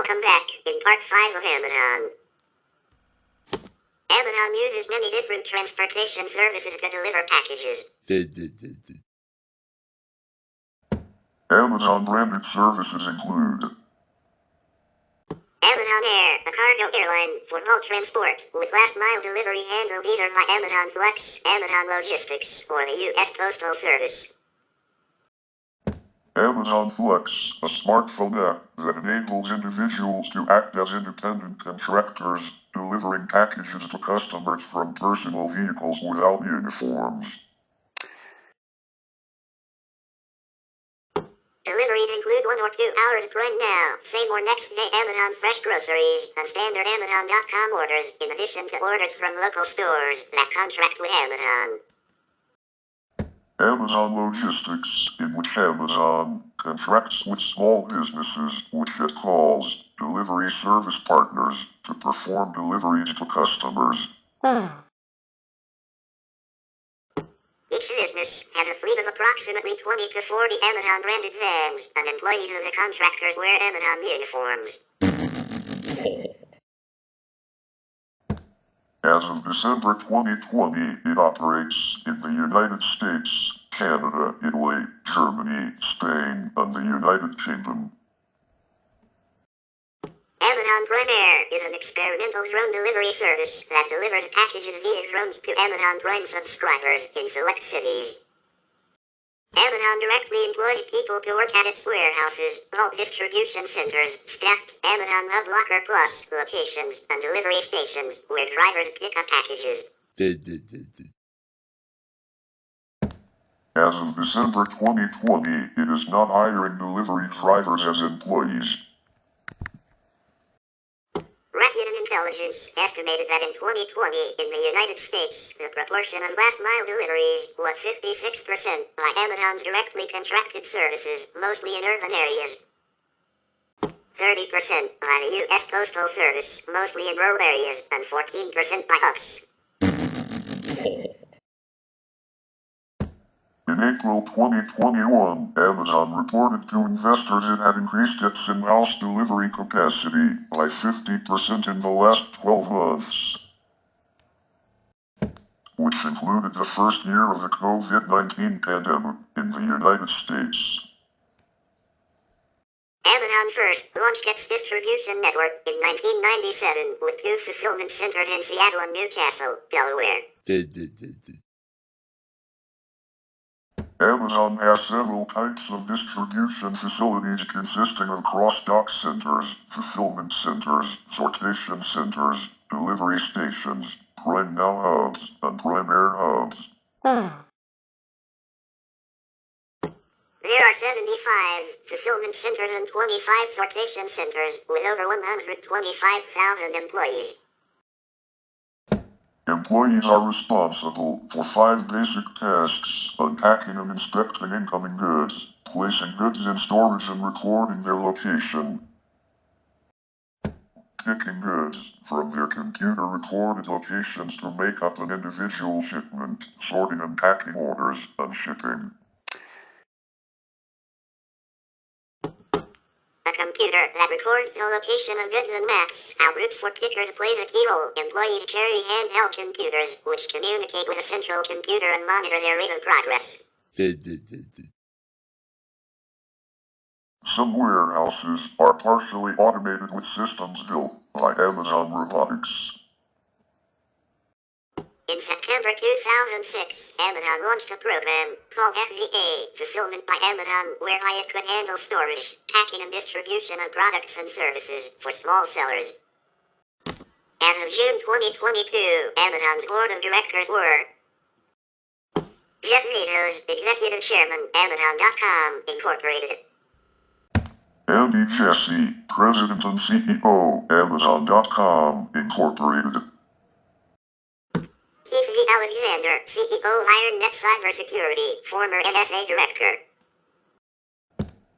Welcome back in part 5 of Amazon. Amazon uses many different transportation services to deliver packages. Amazon branded services include Amazon Air, a cargo airline for bulk transport, with last mile delivery handled either by Amazon Flex, Amazon Logistics, or the U.S. Postal Service. Amazon Flex, a smartphone app that enables individuals to act as independent contractors, delivering packages to customers from personal vehicles without uniforms. Deliveries include 1 or 2 hours prime now, same or next day Amazon Fresh Groceries, and standard Amazon.com orders, in addition to orders from local stores that contract with Amazon. Amazon Logistics, in which Amazon contracts with small businesses, which it calls delivery service partners, to perform deliveries to customers. Each business has a fleet of approximately 20 to 40 Amazon-branded vans, and employees of the contractors wear Amazon uniforms. As of December 2020, it operates in the United States, Canada, Italy, Germany, Spain, and the United Kingdom. Amazon Prime Air is an experimental drone delivery service that delivers packages via drones to Amazon Prime subscribers in select cities. Amazon directly employs people to work at its warehouses, bulk distribution centers, staffed Amazon Hub Locker Plus locations, and delivery stations where drivers pick up packages. As of December 2020, it is not hiring delivery drivers as employees. Rakuten Intelligence estimated that in 2020, in the United States, the proportion of last-mile deliveries was 56% by Amazon's directly contracted services, mostly in urban areas. 30% by the U.S. Postal Service, mostly in rural areas, and 14% by us. In April 2021, Amazon reported to investors it had increased its in-house delivery capacity by 50% in the last 12 months, which included the first year of the COVID-19 pandemic in the United States. Amazon first launched its distribution network in 1997 with 2 fulfillment centers in Seattle and Newcastle, Delaware. Amazon has several types of distribution facilities consisting of cross-dock centers, fulfillment centers, sortation centers, delivery stations, Prime Now hubs, and Prime Air hubs. There are 75 fulfillment centers and 25 sortation centers with over 125,000 employees. Employees are responsible for 5 basic tasks: unpacking and inspecting incoming goods, placing goods in storage and recording their location, picking goods from their computer-recorded locations to make up an individual shipment, sorting and packing orders, and shipping. A computer that records the location of goods and maps out routes for pickers plays a key role. Employees carry handheld computers, which communicate with a central computer and monitor their rate of progress. Some warehouses are partially automated with systems built by Amazon Robotics. In September 2006, Amazon launched a program called FDA, Fulfillment by Amazon, whereby it could handle storage, packing and distribution of products and services for small sellers. As of June 2022, Amazon's board of directors were Jeff Bezos, Executive Chairman, Amazon.com, Incorporated. Andy Jassy, President and CEO, Amazon.com, Incorporated. Keith V. Alexander, CEO of IronNet Cybersecurity, former NSA Director.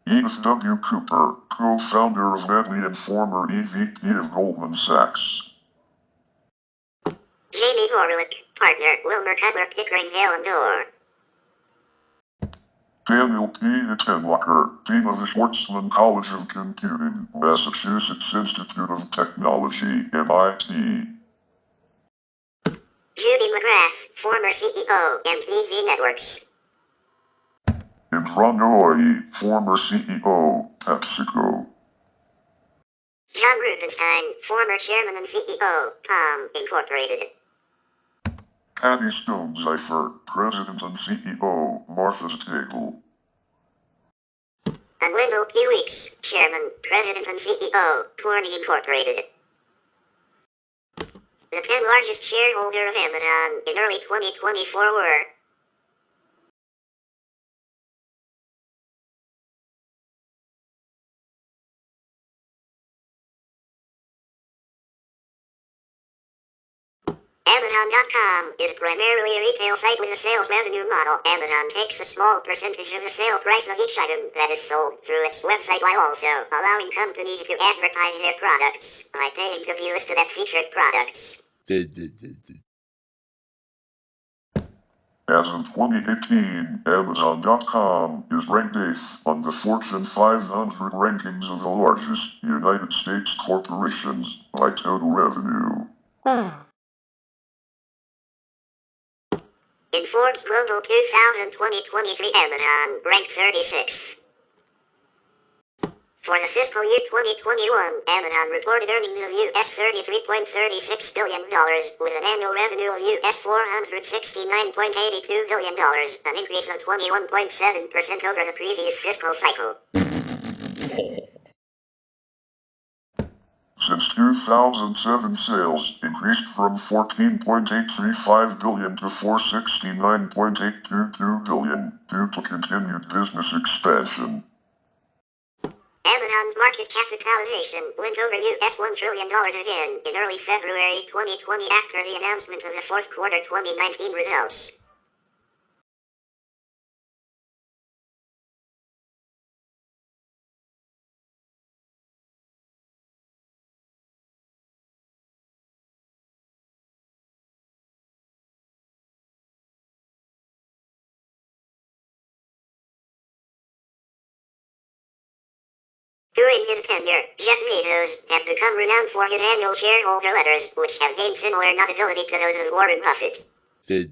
Edith W. Cooper, co-founder of Medley and former EVP of Goldman Sachs. Jamie Gorelick, partner, Wilmer Cutler, Pickering Hale and Dorr. Daniel P. Tenwalker, Dean of the Schwartzman College of Computing, Massachusetts Institute of Technology, MIT. Judy McGrath, former CEO, MTV Networks. And Ron Noy, former CEO, PepsiCo. John Rubenstein, former chairman and CEO, Palm Incorporated. Patty Stonecipher, president and CEO, Martha's Table. And Wendell P. Weeks, chairman, president and CEO, Corning Incorporated. The 10 largest shareholder of Amazon in early 2024 were Amazon.com is primarily a retail site with a sales revenue model. Amazon takes a small percentage of the sale price of each item that is sold through its website while also allowing companies to advertise their products by paying to be listed as featured products. As of 2018, Amazon.com is ranked 8th on the Fortune 500 rankings of the largest United States corporations by total revenue. In Forbes Global 2020-23, Amazon ranked 36th. For the fiscal year 2021, Amazon reported earnings of US $33.36 billion with an annual revenue of US $469.82 billion, an increase of 21.7% over the previous fiscal cycle. Since 2007, sales increased from $14.835 billion to $469.822 billion due to continued business expansion. Amazon's market capitalization went over US $1 trillion again in early February 2020 after the announcement of the fourth quarter 2019 results. During his tenure, Jeff Bezos had become renowned for his annual shareholder letters, which have gained similar notability to those of Warren Buffett. These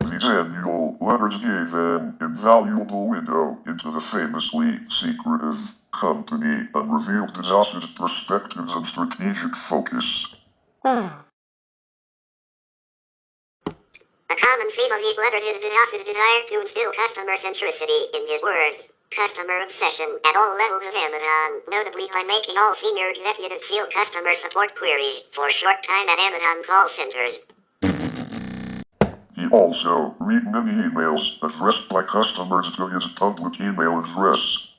annual letters gave an invaluable window into the famously secretive company and revealed Bezos's perspectives and strategic focus. A common theme of these letters is Bezos's desire to instill customer centricity, in his words, customer obsession, at all levels of Amazon, notably by making all senior executives field customer support queries for short time at Amazon call centers. He also read many emails addressed by customers to his public email address.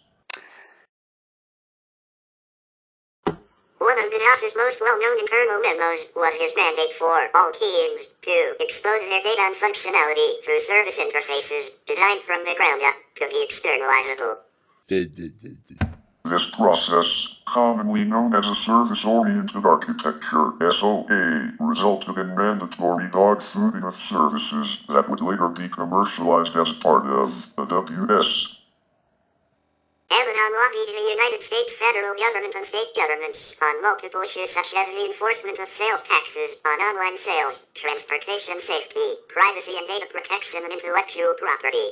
One of Bezos's most well-known internal memos was his mandate for all teams to expose their data and functionality through service interfaces designed from the ground up to be externalizable. This process, commonly known as a service-oriented architecture (SOA), resulted in mandatory dog fooding of services that would later be commercialized as part of AWS. Amazon lobbied the United States federal government and state governments on multiple issues such as the enforcement of sales taxes on online sales, transportation safety, privacy and data protection, and intellectual property.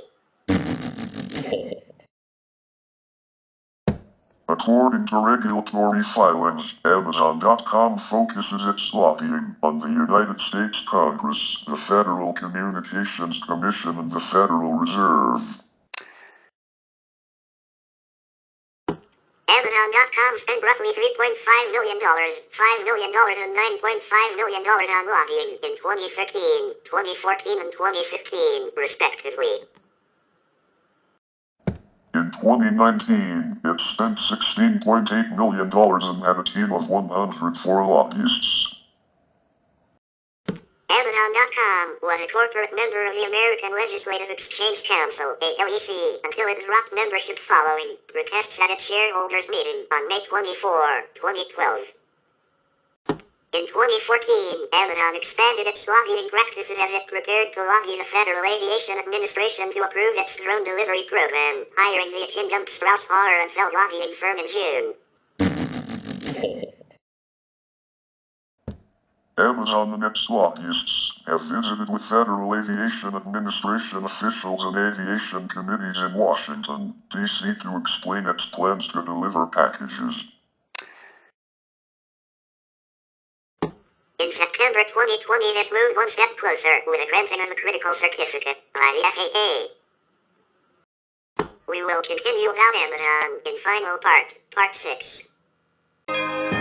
According to regulatory filings, Amazon.com focuses its lobbying on the United States Congress, the Federal Communications Commission, and the Federal Reserve. Amazon.com spent roughly $3.5 million, $5 million and $9.5 million on lobbying in 2013, 2014 and 2015, respectively. In 2019, it spent $16.8 million and had a team of 104 lobbyists. Amazon.com was a corporate member of the American Legislative Exchange Council, ALEC, until it dropped membership following protests at its shareholders' meeting on May 24, 2012. In 2014, Amazon expanded its lobbying practices as it prepared to lobby the Federal Aviation Administration to approve its drone delivery program, hiring the Hingham Strauss Feld lobbying firm in June. Amazon and its lobbyists have visited with Federal Aviation Administration officials and aviation committees in Washington, D.C. to explain its plans to deliver packages. In September 2020, this moved one step closer with a granting of a critical certificate by the FAA. We will continue about Amazon in final part 6.